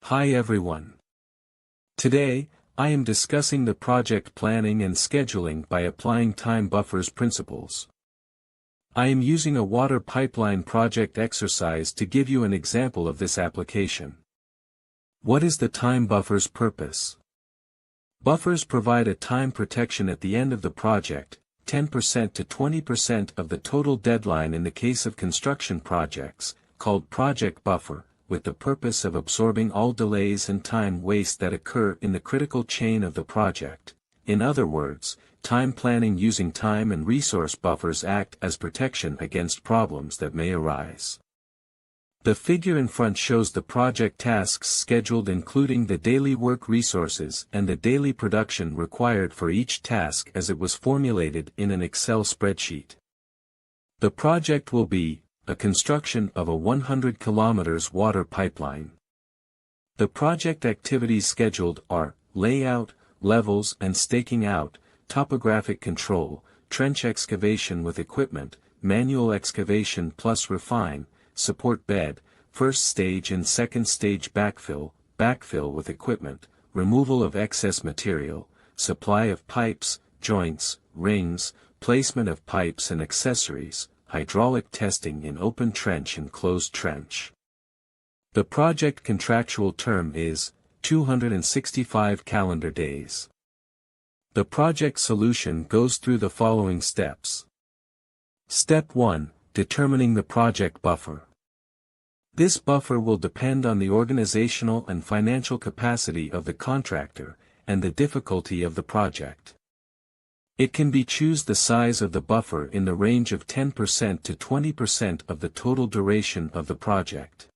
Hi everyone. Today, I am discussing the project planning and scheduling by applying time buffers principles. I am using a water pipeline project exercise to give you an example of this application. What is the time buffer's purpose? Buffers provide a time protection at the end of the project, 10% to 20% of the total deadline in the case of construction projects, called project buffer, with the purpose of absorbing all delays and time waste that occur in the critical chain of the project. In other words, time planning using time and resource buffers act as protection against problems that may arise. The figure in front shows the project tasks scheduled including the daily work resources and the daily production required for each task as it was formulated in an Excel spreadsheet. The project will be a construction of a 100 km water pipeline. The project activities scheduled are layout, levels and staking out, topographic control, trench excavation with equipment, manual excavation plus refine, support bed, first stage and second stage backfill with equipment, removal of excess material, supply of pipes, joints, rings, placement of pipes and accessories, hydraulic testing in open trench and closed trench. The project contractual term is 265 calendar days. The project solution goes through the following steps. Step 1. Determining the project buffer. This buffer will depend on the organizational and financial capacity of the contractor, and the difficulty of the project. It can be choose the size of the buffer in the range of 10% to 20% of the total duration of the project.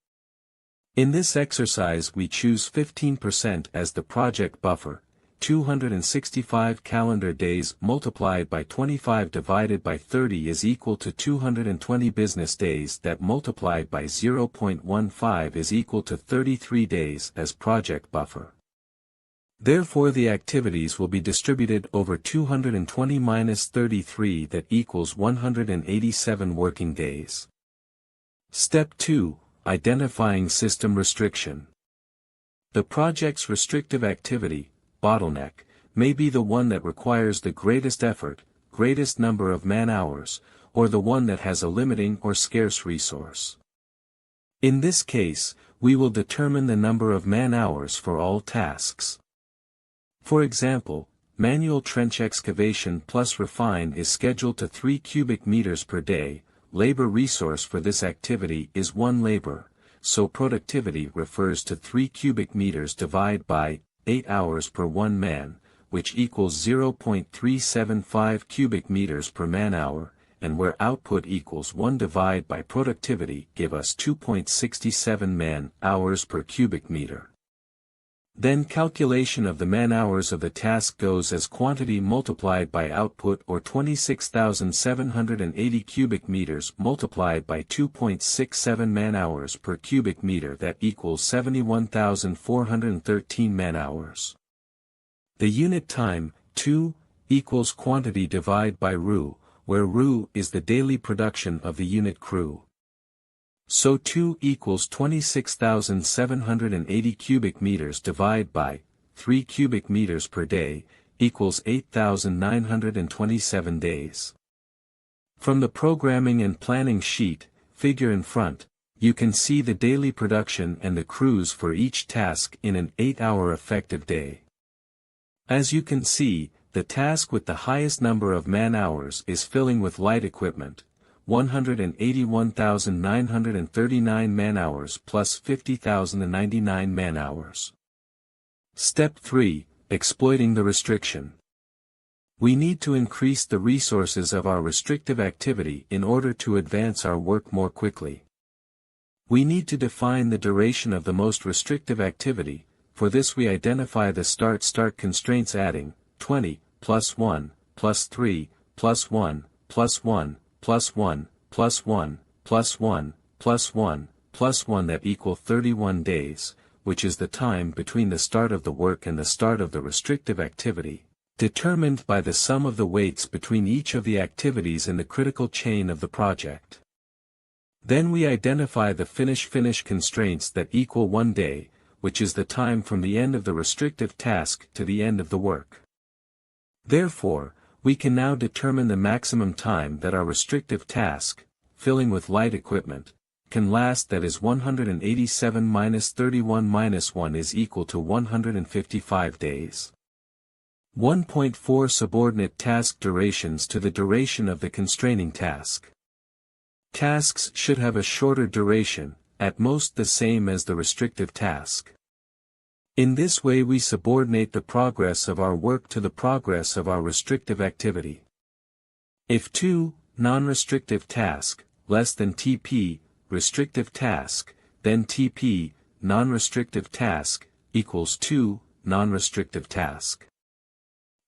In this exercise we choose 15% as the project buffer. 265 calendar days multiplied by 25 divided by 30 is equal to 220 business days that multiplied by 0.15 is equal to 33 days as project buffer. Therefore the activities will be distributed over 220 minus 33 that equals 187 working days. Step 2. Identifying system restriction. The project's restrictive activity, bottleneck, may be the one that requires the greatest effort, greatest number of man-hours, or the one that has a limiting or scarce resource. In this case, we will determine the number of man-hours for all tasks. For example, manual trench excavation plus refine is scheduled to 3 cubic meters per day. Labor resource for this activity is 1 labor, so productivity refers to 3 cubic meters divided by 8 hours per 1 man, which equals 0.375 cubic meters per man-hour, and where output equals 1 divided by productivity give us 2.67 man-hours per cubic meter. Then calculation of the man-hours of the task goes as quantity multiplied by output or 26,780 cubic meters multiplied by 2.67 man-hours per cubic meter that equals 71,413 man-hours. The unit time, 2, equals quantity divided by RU, where RU is the daily production of the unit crew. So 2 equals 26,780 cubic meters divided by 3 cubic meters per day, equals 8,927 days. From the programming and planning sheet, figure in front, you can see the daily production and the crews for each task in an 8-hour effective day. As you can see, the task with the highest number of man-hours is filling with light equipment. 181,939 man-hours plus 50,099 man-hours. Step 3. Exploiting the restriction. We need to increase the resources of our restrictive activity in order to advance our work more quickly. We need to define the duration of the most restrictive activity. For this we identify the start constraints adding 20 plus 1 plus 3 plus 1 plus 1 plus 1, plus 1, plus 1, plus 1, plus 1 that equal 31 days, which is the time between the start of the work and the start of the restrictive activity, determined by the sum of the weights between each of the activities in the critical chain of the project. Then we identify the finish constraints that equal 1 day, which is the time from the end of the restrictive task to the end of the work. Therefore, we can now determine the maximum time that our restrictive task, filling with light equipment, can last, that is 187 minus 31 minus 1 is equal to 155 days. 1.4 Subordinate task durations to the duration of the constraining task. Tasks should have a shorter duration, at most the same as the restrictive task. In this way we subordinate the progress of our work to the progress of our restrictive activity. If 2, non-restrictive task, less than TP, restrictive task, then TP, non-restrictive task, equals 2, non-restrictive task.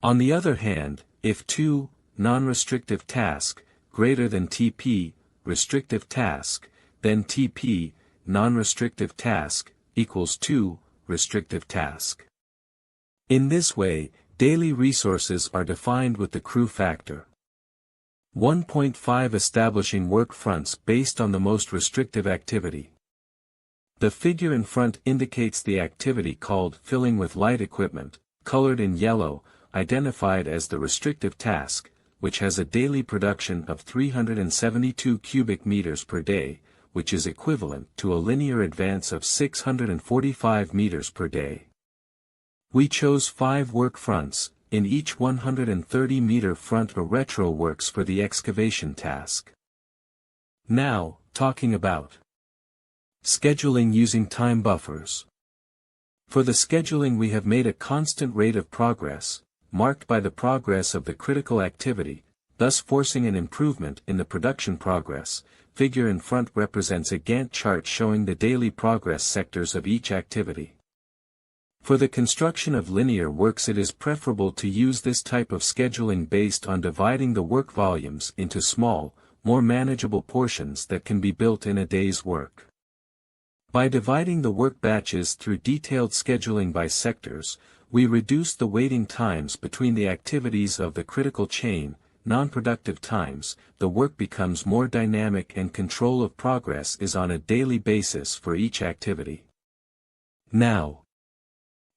On the other hand, if 2, non-restrictive task, greater than TP, restrictive task, then TP, non-restrictive task, equals 2, restrictive task. In this way, daily resources are defined with the crew factor. 1.5 Establishing work fronts based on the most restrictive activity. The figure in front indicates the activity called filling with light equipment, colored in yellow, identified as the restrictive task, which has a daily production of 372 cubic meters per day, which is equivalent to a linear advance of 645 meters per day. We chose 5 work fronts, in each 130-meter front or retro works for the excavation task. Now, talking about scheduling using time buffers. For the scheduling we have made a constant rate of progress, marked by the progress of the critical activity, thus forcing an improvement in the production progress. Figure in front represents a Gantt chart showing the daily progress sectors of each activity. For the construction of linear works it is preferable to use this type of scheduling based on dividing the work volumes into small, more manageable portions that can be built in a day's work. By dividing the work batches through detailed scheduling by sectors, we reduce the waiting times between the activities of the critical chain, non-productive times, the work becomes more dynamic and control of progress is on a daily basis for each activity. Now,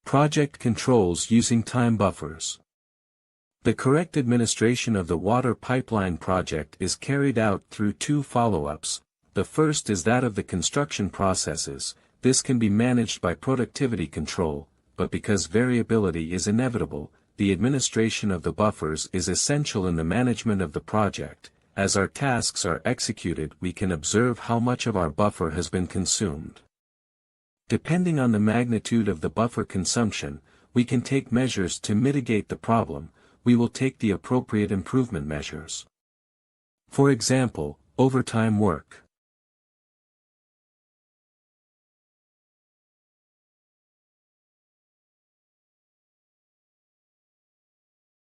project controls using time buffers. The correct administration of the water pipeline project is carried out through 2 follow-ups. The first is that of the construction processes. This can be managed by productivity control, but because variability is inevitable, the administration of the buffers is essential in the management of the project. As our tasks are executed, we can observe how much of our buffer has been consumed. Depending on the magnitude of the buffer consumption, we can take measures to mitigate the problem. We will take the appropriate improvement measures. For example, overtime work.